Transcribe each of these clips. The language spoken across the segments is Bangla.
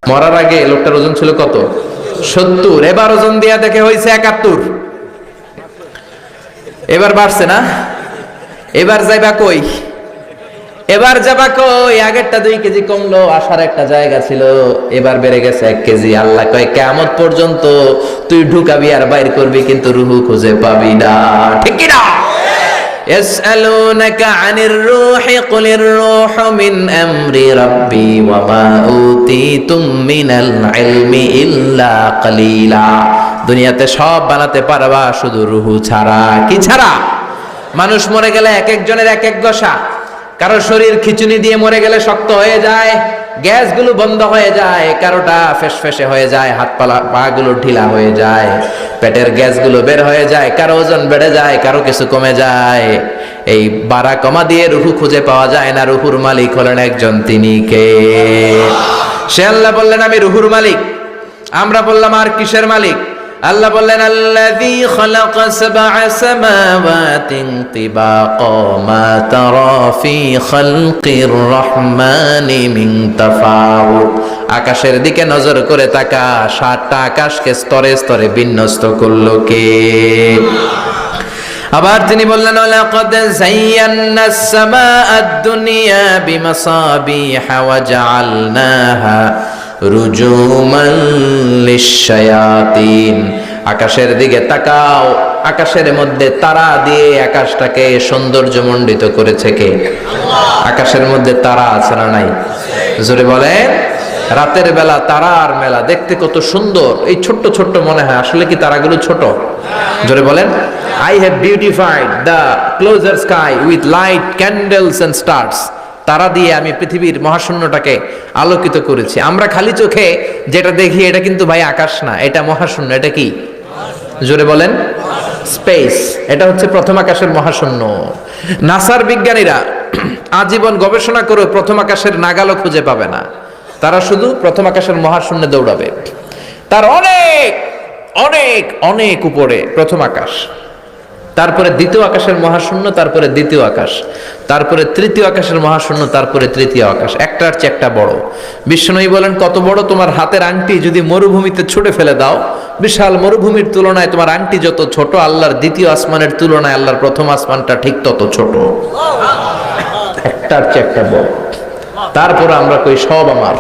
মরার আগে লোকটার ওজন ছিল কত? 70। এবার ওজন দিয়া দেখে হয়েছে 71। এবার বাড়ছে না? এবার যাইবা কই? এবার যাবা কই? আগেরটা 2 কেজি কমলো, আসার একটা জায়গা ছিল, এবার বেড়ে গেছে 1 কেজি। আল্লাহ কয় কিয়ামত পর্যন্ত তুই ঢুকাবি আর বাইর করবি, কিন্তু রুহু খুঁজে পাবি না। ঠিক কি না? ইয়াসআলুনাকা আনির রূহি কুলির রূহু মিন আমরি রাব্বি ওয়া মা উতিতুম মিনাল ইলমি ইল্লা কালিলা। দুনিয়াতে সব বানাতে পারবা, শুধু রুহু ছাড়া। কি ছাড়া? মানুষ মরে গেলে এক একজনের এক এক দশা। কারো শরীর খিচুনি দিয়ে মরে গেলে শক্ত হয়ে যায়, গ্যাসগুলো বন্ধ হয়ে যায়, কারোটা ফেসফেসে হয়ে যায়, হাত পা গুলো ঢিলা হয়ে যায়, পেটের গ্যাসগুলো বের হয়ে যায়, কারো ওজন বেড়ে যায়, কারো কিছু কমে যায়। এই বাড়া কমা দিয়ে রুহু খুঁজে পাওয়া যায় না। রুহুর মালিক হলেন একজন, তিনি কে? সে আল্লাহ বললেন আমি রুহুর মালিক। আমরা বললাম আর কিসের মালিক? আল্লাহ বললেন আল্লাযী খালাকা সাবআ সামাওয়াতিন তিবাকা মা তারা ফি খালকির রহমানি মিন তাফাউত। আকাশের দিকে নজর করে তাকা, 7টা আকাশকে স্তরে স্তরে বিন্যস্ত করলো কে? আবার তিনি বললেন লাকাদ যায়্যানাস সামাআদ দুনিয়া বিমাসাবিহা ওয়া জাআলনাহা রুজুমান লিশ-শায়াতিন। আকাশের দিকে তাকাও, আকাশের মধ্যে তারা দিয়ে আকাশটাকে সৌন্দর্যমণ্ডিত করেছে কে? আকাশের মধ্যে তারা আছে না নাই? জোরে বলেন। রাতের বেলা তারার মেলা, দেখতে কত সুন্দর। এই ছোট্ট ছোট্ট মনে হয়, আসলে কি তারাগুলো ছোট? জোরে বলেন। I have beautified the closer sky with light, candles and stars. তারা দিয়ে আমি পৃথিবীর মহাশূন্যটাকে আলোকিত করেছি। আমরা খালি চোখে যেটা দেখি এটা কিন্তু ভাই আকাশ না, এটা মহাশূন্য। এটা কি? জোরে বলেন। স্পেস। এটা হচ্ছে প্রথম আকাশের মহাশূন্য। নাসার বিজ্ঞানীরা আজীবন গবেষণা করে প্রথম আকাশের নাগালও খুঁজে পাবে না। তারা শুধু প্রথম আকাশের মহাশূন্যে দৌড়াবে। তার অনেক অনেক অনেক উপরে প্রথম আকাশ, তারপরে দ্বিতীয় আকাশের মহাশূন্য, তারপরে দ্বিতীয় আকাশ, তারপরে তৃতীয় আকাশের মহাশূন্য, তারপরে তৃতীয় আকাশ। একটার চেয়ে একটা বড়। বিশ্বনবী বলেন কত বড়? তোমার হাতের আংটি যদি মরুভূমিতে ছুঁড়ে ফেলে দাও, বিশাল মরুভূমির তুলনায় তোমার আংটি যত ছোট, আল্লাহর দ্বিতীয় আসমানের তুলনায় আল্লাহর প্রথম আসমানটা ঠিক তত ছোট। একটার চেয়ে একটা বড়। তারপর আমরা কই সব আমার।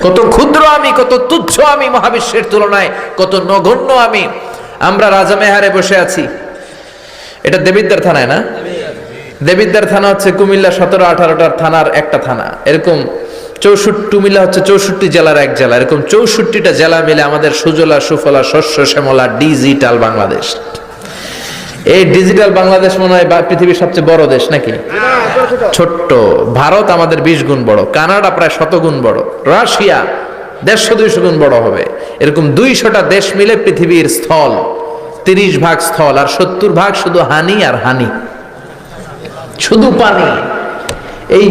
কত ক্ষুদ্র আমি, কত তুচ্ছ আমি মহাবিশ্বের তুলনায়, কত নগণ্য আমি। আমরা রাজামেহারে বসে আছি। এটা দেবিদ্বার থানায় না? দেবিদ্বার থানা হচ্ছে কুমিল্লা 17-18টার থানার একটা থানা। এরকম 64, কুমিল্লা হচ্ছে 64 জেলার এক জেলা। এরকম 64টা জেলা মিলে আমাদের সুজলা সুফলা শস্য শ্যামলা ডিজিটাল বাংলাদেশ। এই ডিজিটাল বাংলাদেশ মনে হয় পৃথিবীর সবচেয়ে বড় দেশ নাকি? ছোট্ট। ভারত আমাদের 20 গুণ বড়, কানাডা প্রায় 100 গুণ বড়, রাশিয়া 150-200 গুণ বড় হবে। এরকম 200টা দেশ মিলে পৃথিবীর স্থল 30 ভাগ স্থল, আর 70 ভাগ শুধু হানি আর হানি, শুধু পানি। এই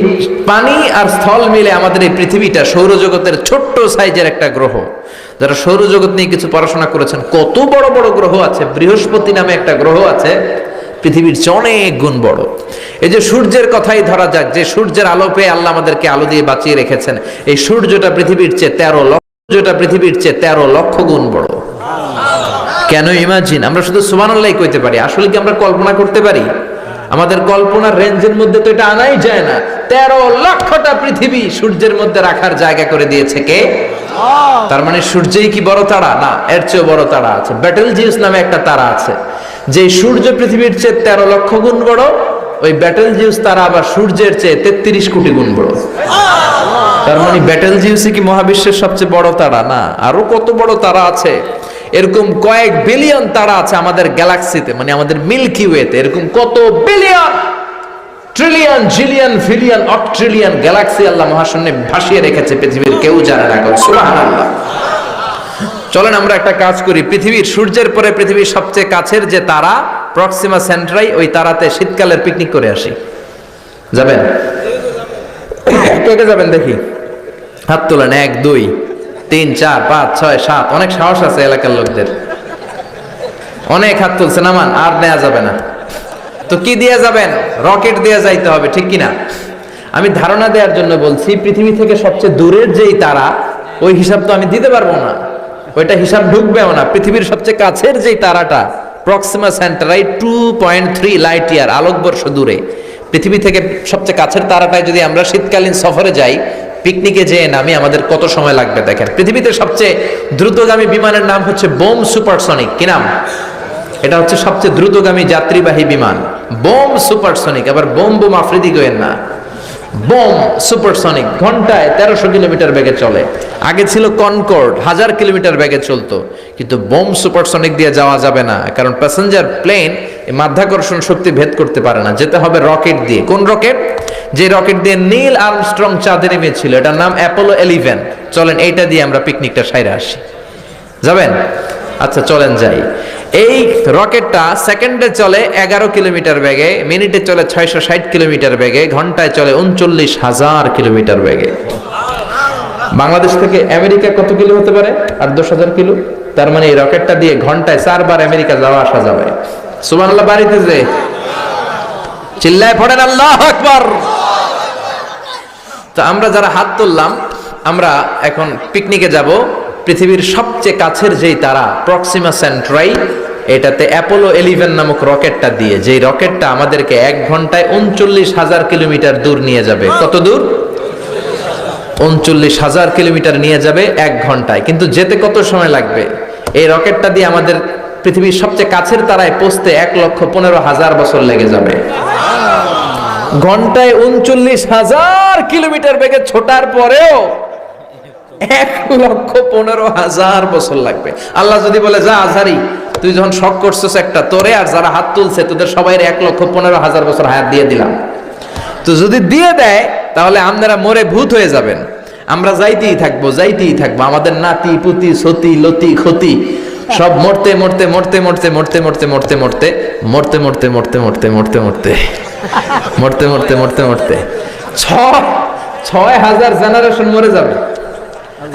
পানি আর স্থল মিলে আমাদের এই পৃথিবীটা সৌরজগতের ছোট্ট সাইজের একটা গ্রহ। যারা সৌরজগৎ নিয়ে কিছু পড়াশোনা করেছেন, কত বড় বড় গ্রহ আছে। বৃহস্পতি নামে একটা গ্রহ আছে, পৃথিবীর চেয়ে অনেক গুণ বড়। এই যে সূর্যের কথাই ধরা যাক, যে সূর্যের আলো পেয়ে আল্লাহ আমাদেরকে আলো দিয়ে বাঁচিয়ে রেখেছেন, এই সূর্যটা পৃথিবীর চেয়ে 13 লক্ষ গুণ বড়। কেন? ইমাজিন। আমরা শুধু সুবহানাল্লাহ কইতে পারি, আসলে কি আমরা কল্পনা করতে পারি? আমাদের কল্পনার রেঞ্জের মধ্যে তো এটা আনাই যায় না। 13 লক্ষটা পৃথিবী সূর্যের মধ্যে রাখার জায়গা করে দিয়েছে কে? তার মানে সূর্যই কি বড় তারা? না, এর চেয়ে বড় তারা আছে। ব্যাটেলজিউস নামে একটা তারা আছে, যে সূর্য পৃথিবীর চেয়ে 13 লক্ষ গুণ বড়। ওই ব্যাটেলজিউস তারা আবার সূর্যের চেয়ে 33 কোটি গুণ বড়। তার মানে ব্যাটেলজিউসই কি মহাবিশ্বের সবচেয়ে বড় তারা? না, আরো কত বড় তারা আছে। এরকম কয়েক বিলিয়ন তারা আছে আমাদের গ্যালাক্সিতে, মানে আমাদের মিল্কি ওয়েতে। এরকম কত বিলিয়ন, ট্রিলিয়ন, জিলিয়ন, ফিলিয়ন, অক্ট্রিলিয়ন গ্যালাক্সি আল্লাহ মহাশূন্যে ভাসিয়ে রেখেছে, পৃথিবীর কেউ জানে না। সুবহানাল্লাহ। চলেন আমরা একটা কাজ করি। পৃথিবীর সূর্যের পরে পৃথিবীর সবচেয়ে কাছের যে তারা প্রক্সিমা সেন্ট্রাই, ওই তারাতে শীতকালের পিকনিক করে আসি। যাবেন? কে কে যাবেন দেখি? হাত তোলেন। 1, 2, 3, 4, 5, 6, 7। অনেক সাহস আছে এলাকার লোকদের, অনেক হাত তুলছে। নামান, আর নেওয়া যাবে না। তো কি দিয়ে যাবেন? রকেট দিয়ে যাইতে হবে, ঠিক কিনা? আমি ধারণা দেওয়ার জন্য বলছি, পৃথিবী থেকে সবচেয়ে দূরের যেই তারা ওই হিসাব তো আমি দিতে পারবো না, ওইটা হিসাব ঢুকবেও না। পৃথিবীর সবচেয়ে কাছের যেই তারাটা প্রক্সিমা সেন্টারাই 2.3 লাইট ইয়ার, আলোকবর্ষ দূরে। পৃথিবী থেকে সবচেয়ে কাছের তারাটায় যদি আমরা শীতকালীন সফরে যাই, পিকনিকে যেয়ে নামি, আমাদের কত সময় লাগবে দেখেন। পৃথিবীতে সবচেয়ে দ্রুতগামী বিমানের নাম হচ্ছে বোম সুপারসনিক। কি নাম? এটা হচ্ছে সবচেয়ে দ্রুতগামী যাত্রীবাহী বিমান, বোম সুপারসনিক। আবার বোম বোম আফ্রিদি গোয়েন না, বোম সুপারসনিক। ঘন্টায় 1300 কিলোমিটার বেগে চলে। আগে ছিল কনকর্ড, 1000 কিলোমিটার বেগে চলতো। কিন্তু বোম সুপারসনিক দিয়ে যাওয়া যাবে না, কারণ প্যাসেঞ্জার প্লেন মাধ্যাকর্ষণ শক্তি ভেদ করতে পারে না। যেতে হবে রকেট দিয়ে। কোন রকেট? যে রকেট দিয়ে নীল আর্মস্ট্রং চাঁদে নেমেছিল, এটার নাম অ্যাপোলো 11। চলেন এইটা দিয়ে আমরা পিকনিকটা সাইরা আসি। যাবেন? আচ্ছা চলেন যাই। এই রকেটটা সেকেন্ডে চলে 11 কিলোমিটার বেগে, মিনিটে চলে 660 কিলোমিটার বেগে, ঘন্টায় চলে 39,000 কিলোমিটার বেগে। বাংলাদেশ থেকে আমেরিকা কত কিলো হতে পারে? 8-10,000 কিলো। তার মানে এই রকেটটা দিয়ে ঘন্টায় 4 বার আমেরিকা যাওয়া আসা যাবে। সুবহানাল্লাহ বাড়িতে যে চিল্লায় পড়েন আল্লাহু আকবার। তো আমরা যারা হাত তুললাম, আমরা এখন পিকনিকে যাব। পৃথিবীর সবচেয়ে কাছের যেই তারা প্রক্সিমা সেন্ট্রাই, এটাতে অ্যাপোলো 11 নামক রকেটটা দিয়ে, যেই রকেটটা আমাদেরকে 1 ঘন্টায় 39,000 কিলোমিটার দূর নিয়ে যাবে। কত দূর? 39,000 কিলোমিটার নিয়ে যাবে 1 ঘন্টায়। কিন্তু যেতে কত সময় লাগবে? এই রকেটটা দিয়ে আমাদের পৃথিবীর সবচেয়ে কাছের তারায় পৌঁছতে 1,15,000 বছর লেগে যাবে। ঘন্টায় 39,000 কিলোমিটার বেগে ছোটার পরেও 1,15,000 বছর লাগবে। আল্লাহ যদি বলে, যা আজহারি, তুই যখন শক করছিস একটা, তোরে আর যারা হাত তুলছে তোদের সবাই 1,15,000 বছর হায়াত দিয়ে দিলাম। তো যদি দিয়ে দেয়, তাহলে আপনারা মরে ভূত হয়ে যাবেন। আমরা যাইতেই থাকবো, যাইতেই থাকবো। আমাদের নাতি পুতি সতি লতি ক্ষতি সব মরতে মরতে মরতে মরতে মরতে মরতে মরতে মরতে মরতে মরতে মরতে মরতে মরতে মরতে মরতে মরতে মরতে মরতে 6,000 জেনারেশন মরে যাবে।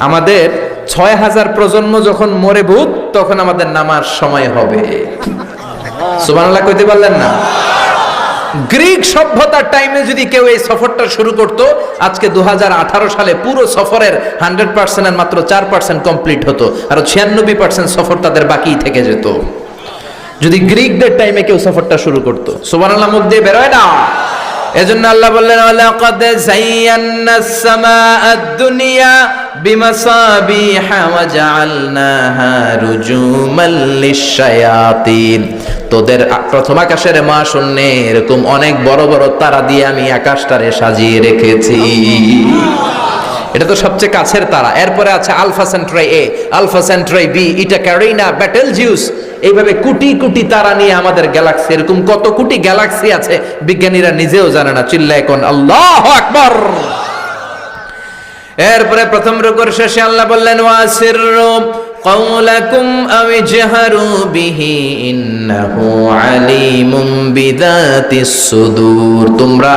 আমাদের 6,000 প্রজন্ম যখন মরে ভূত, তখন আমাদের নামার সময় হবে। সুবহানাল্লাহ কইতে পারলেন না? গ্রিক সভ্যতার টাইমে যদি কেউ এই সফরটা শুরু করত, আজকে 2018 সালে পুরো সফরের 100% এর মাত্র 4% কমপ্লিট হতো, আর 96% সফর তাদের বাকি থেকে যেত। যদি গ্রিকদের টাইমে কেউ সফরটা শুরু করত। সুবহানাল্লাহ মুখ দিয়ে বের হয় না। এজন্য আল্লাহ বললেন, ওয়ালাকাদ যায়্যানাস সামাআদ দুনিয়া বিমাসাবিহা ওয়া জাআলনাহা রুজুমান লিশ-শায়াতিন। তোদের প্রথম আকাশের মহাশূন্যে এরকম অনেক বড় বড় তারা দিয়ে আমি আকাশটারে সাজিয়ে রেখেছি। এটা তো সবচেয়ে কাছের তারা। এরপরে আছে আলফা সেন্ট্রাই এ, আলফা সেন্ট্রাই বি, ইটা ক্যারিনা, বেটেলজিউস। এইভাবে কোটি কোটি তারা নিয়ে আমাদের গ্যালাক্সি, এরকম কত কোটি গ্যালাক্সি আছে বিজ্ঞানীরা নিজেও জানে না। চিল্লায় কোন আল্লাহু আকবার। এরপরে প্রথম রুকুর শেষে আল্লাহ বললেন, ওয়াসিররু قولكم أو اجهروا به إنه عليم بذات الصدور। তোমরা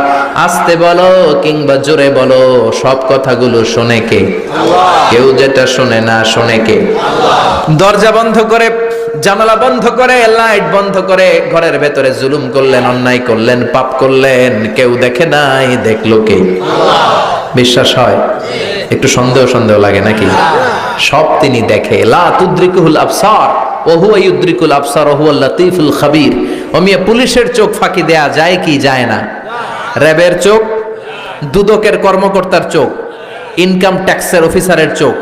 আস্তে বলো কিংবা জোরে বলো, সব কথাগুলো শোনে কে? আল্লাহ। কেউ যেটা শোনে না, শোনে কে? আল্লাহ। দরজা বন্ধ করে, জানালা বন্ধ করে, লাইট বন্ধ করে ঘরের ভেতরে জুলুম করলেন, অন্যায় করলেন, পাপ করলেন, কেউ দেখে নাই, দেখলো কে? আল্লাহ। বিশ্বাস হয়? একটু সন্দেহ সন্দেহ লাগে নাকি? সব তিনি দেখে। লা তুদ্রিকুল আবসার ওয়া হুয়া ইউদ্রিকুল আবসার ওয়া হুয়াল লাতীফুল খাবীর। ওমিয়া পুলিশের চোখ ফাঁকি দেয়া যায় কি যায় না? র্যাবের চোখ, দুদকের কর্মকর্তার চোখ, ইনকাম ট্যাক্সের অফিসারের চোখ,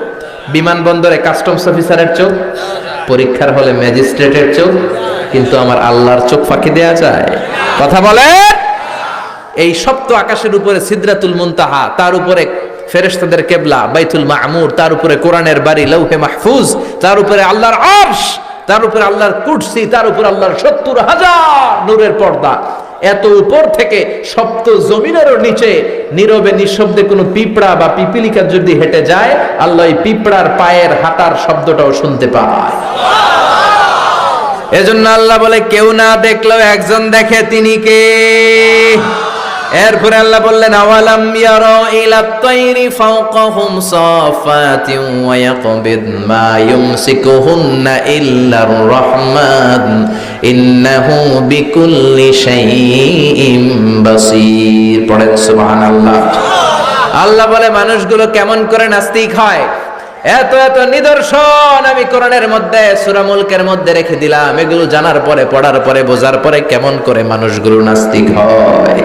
বিমানবন্দরে কাস্টমস অফিসারের চোখ, পরীক্ষার হলে ম্যাজিস্ট্রেটের চোখ, কিন্তু আমার আল্লাহর চোখ ফাঁকি দেয়া যায়? কথা বলে। এই সপ্ত আকাশের উপরে সিদরাতুল মুনতাহা, তার উপরে ফেরেশতাদের কিবলা বাইতুল মামুর, তার উপরে কোরআনের বাড়ি লৌহে মাহফুজ, তার উপরে আল্লাহর আরশ, তার উপরে আল্লাহর কুরসি, তার উপরে আল্লাহর 70,000 নূরের পর্দা। এত উপর থেকে সপ্ত জমিনেরও নিচে নীরবে নিঃশব্দে কোনো পিঁপড়া বা পিপিলিকা যদি হেঁটে যায়, আল্লাহ এই পিঁপড়ার পায়ের হাঁটার শব্দটাও শুনতে পায়। এজন্য আল্লাহ বলে, কেউ না দেখলেও একজন দেখে, তিনি কে? এরপরে আল্লাহ বললেন, আওয়ালাম ইয়ারা ইলাত তাইরি ফাওকাহুম সাফাতিন ওয়া ইয়াকবিদ মা ইউমসিকুহুন্না ইল্লার রহমান ইন্নাহু বিকুল্লি শাইইন বাসীর। পড়েন সুবহানাল্লাহ। আল্লাহ বলে, মানুষগুলো কেমন করে নাস্তিক হয়? এত এত নিদর্শন আমি কোরআনের মধ্যে সূরা মুলকের মধ্যে রেখে দিলাম। এগুলো জানার পরে, পড়ার পরে, বোঝার পরে কেমন করে মানুষগুলো নাস্তিক হয়?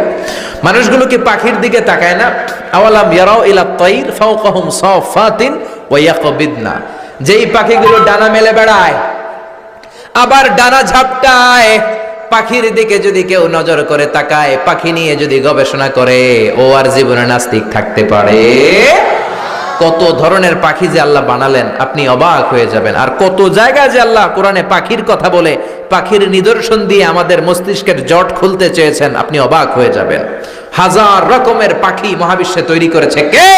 মানুষগুলো কি পাখির দিকে তাকায় না? আওয়ালাম ইয়ারাউ ইলা তাইর ফাওকাহুম সাফাতিন ওয়া ইয়াকবিদনা, যেই পাখিগুলো ডানা মেলে বেড়ায় আবার ডানা ঝাপটায়, পাখির দিকে যদি কেউ নজর করে তাকায়, পাখি নিয়ে যদি গবেষণা করে, ও আর জীবনে নাস্তিক থাকতে পারে? কত ধরনের পাখি যে আল্লাহ বানালেন, আপনি অবাক হয়ে যাবেন। আর কত জায়গায় যে আল্লাহ কোরআনে পাখির কথা বলে, পাখির নিদর্শন দিয়ে আমাদের মস্তিষ্কের জট খুলতে চেয়েছেন, আপনি অবাক হয়ে যাবেন। হাজার রকমের পাখি মহাবিশ্বে তৈরি করেছে কে?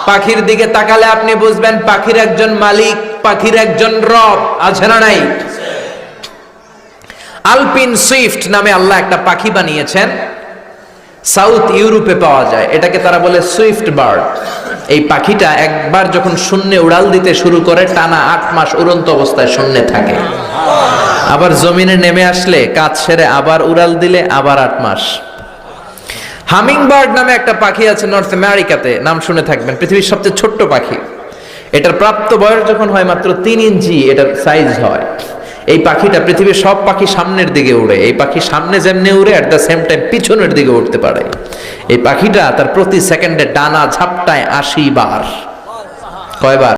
পাখির দিকে তাকালে আপনি বুঝবেন পাখির একজন মালিক, পাখির একজন রব আছে না নাই? আলপিন সুইফট নামে আল্লাহ একটা পাখি বানিয়েছেন, সাউথ ইউরোপে পাওয়া যায়। এটাকে তারা বলে সুইফট বার্ড। এই পাখিটা একবার যখন শূন্যে উড়াল দিতে শুরু করে, টানা 8 মাস উড়ন্ত অবস্থায় শূন্যে থাকে। আবার জমিনে নেমে আসলে কাজ সেরে আবার উড়াল দিলে আবার 8 মাস। হামিং বার্ড নামে একটা পাখি আছে নর্থ আমেরিকাতে, নাম শুনে থাকবেন, পৃথিবীর সবচেয়ে ছোট্ট পাখি। এটার প্রাপ্ত বয়স যখন হয় মাত্র 3 ইঞ্চি এটার সাইজ হয়। এই পাখিটা পৃথিবীর সব পাখি সামনের দিকে উড়ে। এই পাখি সামনে যেমনি উড়ে, অ্যাট দ্য সেম টাইম পিছনের দিকে উঠতে পারে। এই পাখিটা তার প্রতি সেকেন্ডে ডানা ঝাপটায় 80 বার। কয়বার?